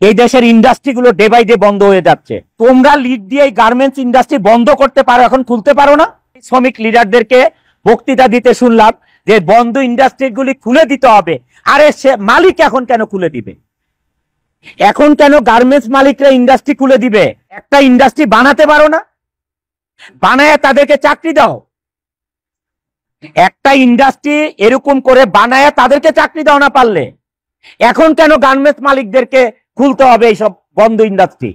এই দেশের ইন্ডাস্ট্রিগুলো day by day বন্ধ হয়ে যাচ্ছে। তোমরা লিড দিয়ে গার্মেন্টস ইন্ডাস্ট্রি বন্ধ করতে পারো, এখন খুলতে পারো না। শ্রমিক লিডারদেরকে বক্তৃতা দিতে শুনলাম যে বন্ধ ইন্ডাস্ট্রিগুলি খুলে দিতে হবে। আরে সে মালিক এখন কেন খুলে দিবে? এখন কেন গার্মেন্টস মালিকরা ইন্ডাস্ট্রি খুলে দিবে? একটা ইন্ডাস্ট্রি বানাতে পারো না? বানায় তাদেরকে চাকরি দাও। একটা ইন্ডাস্ট্রি এরকম করে বানায় তাদেরকে চাকরি দাও না পারলে। এখন কেন গার্মেন্টস মালিকদেরকে খুলতে হবে এইসব বন্ধ ইন্ডাস্ট্রি?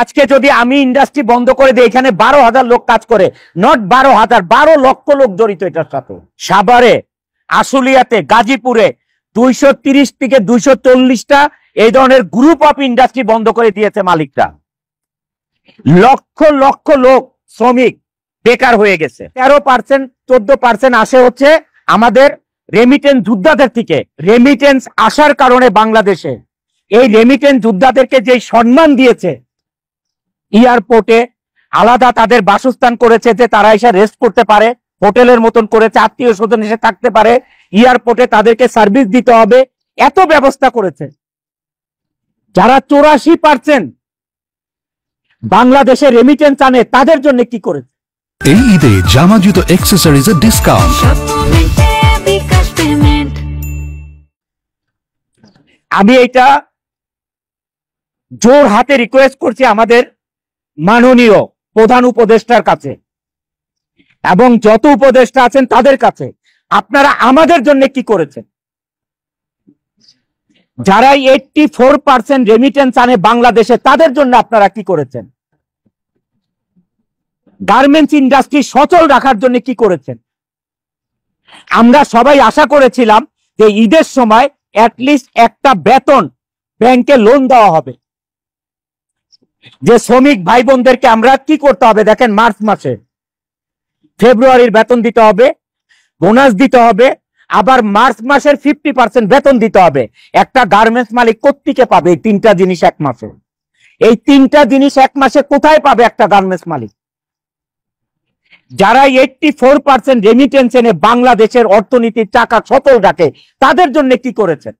আজকে যদি আমি ইন্ডাস্ট্রি বন্ধ করে দিই, এখানে 12,000 লোক কাজ করে, নট 12,000, 12 লক্ষ লোক জড়িত এটার সাথে। সাভারে, আশুলিয়াতে, গাজীপুরে 230 থেকে 240টা এই ধরনের গ্রুপ অফ ইন্ডাস্ট্রি বন্ধ করে দিয়েছে মালিকরা। লক্ষ লক্ষ লোক শ্রমিক বেকার হয়ে গেছে। 13%, 14% আসে হচ্ছে আমাদের রেমিটেন্স যোদ্ধাদের থেকে। রেমিটেন্স আসার কারণে বাংলাদেশে এই রেমিটেন্স যোদ্ধাদেরকে যে সম্মান দিয়েছে, এয়ারপোর্টে আলাদা তাদের বাসস্থান করেছে যে তারা এসে রেস্ট করতে পারে, হোটেলের মতন করেছে, আত্মীয় স্বজন এসে থাকতে পারে, এয়ারপোর্টে তাদেরকে সার্ভিস দিতে হবে, এত ব্যবস্থা করেছে। যারা 84% বাংলাদেশে রেমিটেন্স আনে তাদের জন্য কি করেছে? এই ঈদে জামা জুতো অ্যাকসেসরিজের ডিসকাউন্ট। আমি এটা জোর হাতে রিকোয়েস্ট করছি আমাদের মাননীয় প্রধান উপদেষ্টার কাছে এবং যত উপদেষ্টা আছেন তাদের কাছে, আপনারা আমাদের জন্য কি করেছেন? যারা 84% রেমিটেন্স আনে বাংলাদেশে তাদের জন্য আপনারা কি করেছেন? গার্মেন্টস ইন্ডাস্ট্রি সচল রাখার জন্য কি করেছেন? আমরা সবাই আশা করেছিলাম যে ঈদের সময় অ্যাটলিস্ট একটা বেতন ব্যাংকে লোন দেওয়া হবে। যে শ্রমিক ভাই বোনদেরকে আমরা কি করতে হবে দেখেন, মার্চ মাসে ফেব্রুয়ারির বেতন দিতে হবে, বোনাস দিতে হবে, আবার মার্চ মাসের 50% বেতন দিতে হবে। একটা গার্মেন্টস মালিক কোত্থেকে পাবে এই 3টা জিনিস এক মাসে? এই 3টা জিনিস এক মাসে কোথায় পাবে একটা গার্মেন্টস মালিক? যারা 84% রেমিটেন্স এনে বাংলাদেশের অর্থনীতির চাকা সচল রাখে তাদের জন্য কি করেছেন?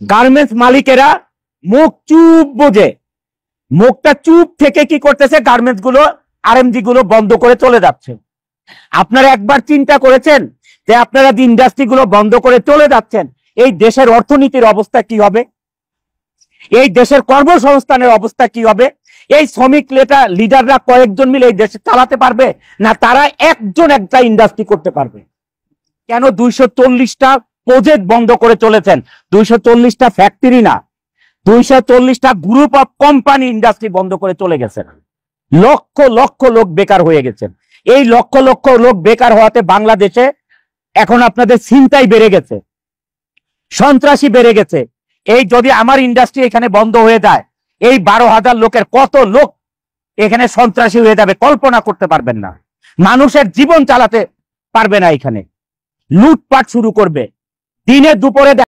গার্মেন্টস মালিকেরা মুখ চুপ বোঝে, মুখটা চুপ থেকে কি করতেছে? গার্মেন্টস গুলো, আরএমজি গুলো বন্ধ করে চলে যাচ্ছে। আপনারা একবার চিন্তা করেছেন যে আপনারা যে ইন্ডাস্ট্রি গুলো বন্ধ করে চলে যাচ্ছেন, এই দেশের অর্থনীতির অবস্থা কি হবে? এই দেশের কর্মসংস্থানের অবস্থা কি হবে? এই শ্রমিক লিডাররা কয়েকজন মিলে এই দেশে চালাতে পারবে না? তারা একজন একটা ইন্ডাস্ট্রি করতে পারবে? কেন 240টা প্রজেক্ট বন্ধ করে চলেছেন? 240টা ফ্যাক্টরি না, 240টা গ্রুপ অফ কোম্পানি ইন্ডাস্ট্রি বন্ধ করে চলে গেছেন। লক্ষ লক্ষ লোক বেকার হয়ে গেছেন। এই লক্ষ লক্ষ লোক বেকার হওয়াতে বাংলাদেশে এখন আপনাদের ছিনতাই বেড়ে গেছে, সন্ত্রাসী বেড়ে গেছে। এই যদি আমার ইন্ডাস্ট্রি এখানে বন্ধ হয়ে যায়, এই 12,000 লোকের কত লোক এখানে সন্ত্রাসী হয়ে যাবে কল্পনা করতে পারবেন না। মানুষের জীবন চালাতে পারবে না, এখানে লুটপাট শুরু করবে দিনে দুপুরে।